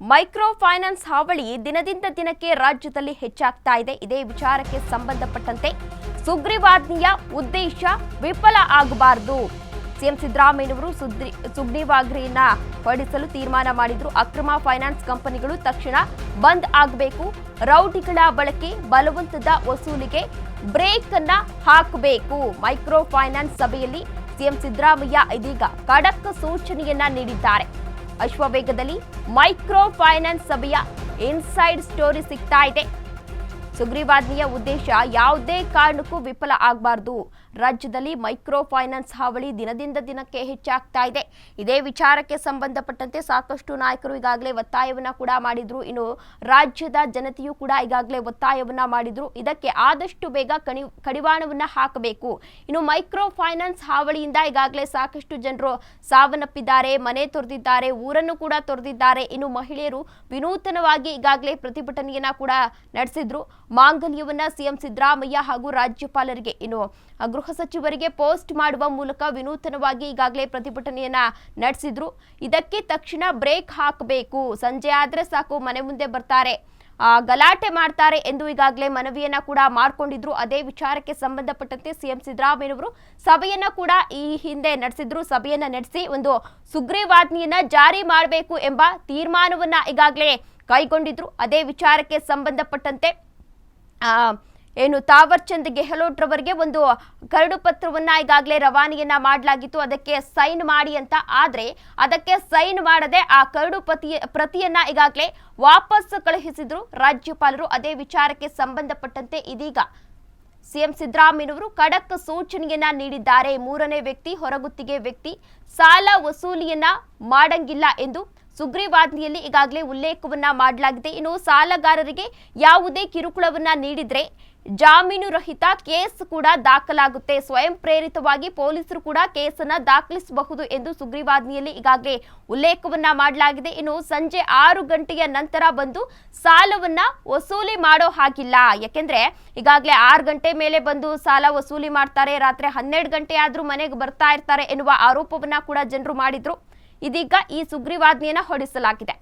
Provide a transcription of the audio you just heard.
Micro finance ಹಾವಳಿ ದಿನದಿಂದ ದಿನಕ್ಕೆ ರಾಜ್ಯದಲ್ಲಿ ಹೆಚ್ಚಾಗ್ತಾ ಇದೆ. ಇದೇ ವಿಚಾರಕ್ಕೆ ಸಂಬಂಧಪಟ್ಟಂತೆ ಸುಗ್ರೀವಾಜ್ಞೆಯ ಉದ್ದೇಶ ವಿಫಲ ಆಗಬಾರದು. ಸಿಎಂ ಸಿದ್ದರಾಮಯ್ಯನವರು ಸುಗ್ರೀವಾಜ್ಞೆಯನ್ನ ಹೊರಡಿಸಲು ತೀರ್ಮಾನ ಮಾಡಿದ್ರು. ಅಕ್ರಮ ಫೈನಾನ್ಸ್ ಕಂಪನಿಗಳು ತಕ್ಷಣ ಬಂದ್ ಆಗಬೇಕು. ರೌಡಿಗಳ ಬಳಕೆ, ಬಲವಂತದ ವಸೂಲಿಗೆ ಬ್ರೇಕ್ ಅನ್ನ ಹಾಕಬೇಕು. ಮೈಕ್ರೋ ಫೈನಾನ್ಸ್ ಸಭೆಯಲ್ಲಿ ಸಿಎಂ ಸಿದ್ದರಾಮಯ್ಯ ಇದೀಗ ಖಡಕ್ ಸೂಚನೆಯನ್ನ ನೀಡಿದ್ದಾರೆ. ಅಶ್ವವೇಗದಲ್ಲಿ ಮೈಕ್ರೋ ಫೈನಾನ್ಸ್ ಸಭೆಯ ಇನ್ಸೈಡ್ ಸ್ಟೋರಿ ಸಿಗ್ತಾ ಇದೆ. ಸುಗ್ರೀವಾಜ್ಞೆಯ ಉದ್ದೇಶ ಯಾವುದೇ ಕಾರಣಕ್ಕೂ ವಿಫಲ ಆಗಬಾರದು. ರಾಜ್ಯದಲ್ಲಿ ಮೈಕ್ರೋ ಫೈನಾನ್ಸ್ ಹಾವಳಿ ದಿನದಿಂದ ದಿನಕ್ಕೆ ಹೆಚ್ಚಾಗ್ತಾ ಇದೆ. ಇದೇ ವಿಚಾರಕ್ಕೆ ಸಂಬಂಧಪಟ್ಟಂತೆ ಸಾಕಷ್ಟು ನಾಯಕರು ಈಗಾಗಲೇ ಒತ್ತಾಯವನ್ನ ಕೂಡ ಮಾಡಿದ್ರು. ಇನ್ನು ರಾಜ್ಯದ ಜನತೆಯೂ ಕೂಡ ಈಗಾಗಲೇ ಒತ್ತಾಯವನ್ನ ಮಾಡಿದ್ರು. ಇದಕ್ಕೆ ಆದಷ್ಟು ಬೇಗ ಕಡಿವಾಣವನ್ನ ಹಾಕಬೇಕು. ಇನ್ನು ಮೈಕ್ರೋ ಫೈನಾನ್ಸ್ ಹಾವಳಿಯಿಂದ ಈಗಾಗಲೇ ಸಾಕಷ್ಟು ಜನರು ಸಾವನ್ನಪ್ಪಿದ್ದಾರೆ, ಮನೆ ತೊರೆದಿದ್ದಾರೆ, ಊರನ್ನು ಕೂಡ ತೊರೆದಿದ್ದಾರೆ. ಇನ್ನು ಮಹಿಳೆಯರು ವಿನೂತನವಾಗಿ ಈಗಾಗಲೇ ಪ್ರತಿಭಟನೆಯನ್ನ ಕೂಡ ನಡೆಸಿದ್ರು. ಮಾಂಗಲ್ಯವನ್ನ ಸಿಎಂ ಸಿದ್ದರಾಮಯ್ಯ ಹಾಗೂ ರಾಜ್ಯಪಾಲರಿಗೆ, ಇನ್ನು ಗೃಹ ಸಚಿವರಿಗೆ ಪೋಸ್ಟ್ ಮಾಡುವ ಮೂಲಕ ವಿನೂತನವಾಗಿ ಈಗಾಗಲೇ ಪ್ರತಿಭಟನೆಯನ್ನ ನಡೆಸಿದ್ರು. ಇದಕ್ಕೆ ತಕ್ಷಣ ಬ್ರೇಕ್ ಹಾಕಬೇಕು. ಸಂಜೆ ಆದ್ರೆ ಸಾಕು ಮನೆ ಮುಂದೆ ಬರ್ತಾರೆ, ಗಲಾಟೆ ಮಾಡ್ತಾರೆ ಎಂದು ಈಗಾಗಲೇ ಮನವಿಯನ್ನ ಕೂಡ ಮಾಡಿಕೊಂಡಿದ್ರು. ಅದೇ ವಿಚಾರಕ್ಕೆ ಸಂಬಂಧಪಟ್ಟಂತೆ ಸಿಎಂ ಸಿದ್ದರಾಮಯ್ಯನವರು ಸಭೆಯನ್ನ ಕೂಡ ಈ ಹಿಂದೆ ನಡೆಸಿದ್ರು. ಸಭೆಯನ್ನ ನಡೆಸಿ ಒಂದು ಸುಗ್ರೀವಾಜ್ಞೆಯನ್ನ ಜಾರಿ ಮಾಡಬೇಕು ಎಂಬ ತೀರ್ಮಾನವನ್ನ ಈಗಾಗಲೇ ಕೈಗೊಂಡಿದ್ರು. ಅದೇ ವಿಚಾರಕ್ಕೆ ಸಂಬಂಧಪಟ್ಟಂತೆ ಏನು ತಾವರ್ ಚಂದ್ ಗೆಹ್ಲೋಟ್ ರವರಿಗೆ ಒಂದು ಕರಡು ಪತ್ರವನ್ನ ಈಗಾಗಲೇ ರವಾನೆಯನ್ನ ಮಾಡಲಾಗಿತ್ತು. ಅದಕ್ಕೆ ಸೈನ್ ಮಾಡಿ ಅಂತ. ಆದ್ರೆ ಅದಕ್ಕೆ ಸೈನ್ ಮಾಡದೆ ಆ ಕರಡು ಪ್ರತಿಯನ್ನ ಈಗಾಗಲೇ ವಾಪಸ್ ಕಳುಹಿಸಿದ್ರು ರಾಜ್ಯಪಾಲರು. ಅದೇ ವಿಚಾರಕ್ಕೆ ಸಂಬಂಧಪಟ್ಟಂತೆ ಇದೀಗ ಸಿಎಂ ಸಿದ್ದರಾಮಯ್ಯನವರು ಖಡಕ್ ಸೂಚನೆಯನ್ನ ನೀಡಿದ್ದಾರೆ. ಮೂರನೇ ವ್ಯಕ್ತಿ, ಹೊರಗುತ್ತಿಗೆ ವ್ಯಕ್ತಿ ಸಾಲ ವಸೂಲಿಯನ್ನ ಮಾಡಂಗಿಲ್ಲ ಎಂದು ಸುಗ್ರೀವಾಜ್ಞೆಯಲ್ಲಿ ಈಗಾಗಲೇ ಉಲ್ಲೇಖವನ್ನ ಮಾಡಲಾಗಿದೆ. ಇನ್ನು ಸಾಲಗಾರರಿಗೆ ಯಾವುದೇ ಕಿರುಕುಳವನ್ನ ನೀಡಿದ್ರೆ ಜಾಮೀನು ರಹಿತ ಕೇಸ್ ಕೂಡ ದಾಖಲಾಗುತ್ತೆ. ಸ್ವಯಂ ಪ್ರೇರಿತವಾಗಿ ಪೊಲೀಸರು ಕೂಡ ಕೇಸನ್ನ ದಾಖಲಿಸಬಹುದು ಎಂದು ಸುಗ್ರೀವಾಜ್ಞೆಯಲ್ಲಿ ಈಗಾಗಲೇ ಉಲ್ಲೇಖವನ್ನ ಮಾಡಲಾಗಿದೆ. ಇನ್ನು ಸಂಜೆ 6 ಗಂಟೆಯ ನಂತರ ಬಂದು ಸಾಲವನ್ನ ವಸೂಲಿ ಮಾಡೋ ಹಾಗಿಲ್ಲ. ಯಾಕೆಂದ್ರೆ ಈಗಾಗಲೇ 6 ಗಂಟೆ ಮೇಲೆ ಬಂದು ಸಾಲ ವಸೂಲಿ ಮಾಡ್ತಾರೆ, ರಾತ್ರಿ 12 ಗಂಟೆ ಆದ್ರೂ ಮನೆಗೆ ಬರ್ತಾ ಇರ್ತಾರೆ ಎನ್ನುವ ಆರೋಪವನ್ನ ಕೂಡ ಜನರು ಮಾಡಿದ್ರು. ಇದೀಗ ಈ ಸುಗ್ರೀವಾಜ್ಞೆಯನ್ನ ಹೊರಡಿಸಲಾಗಿದೆ.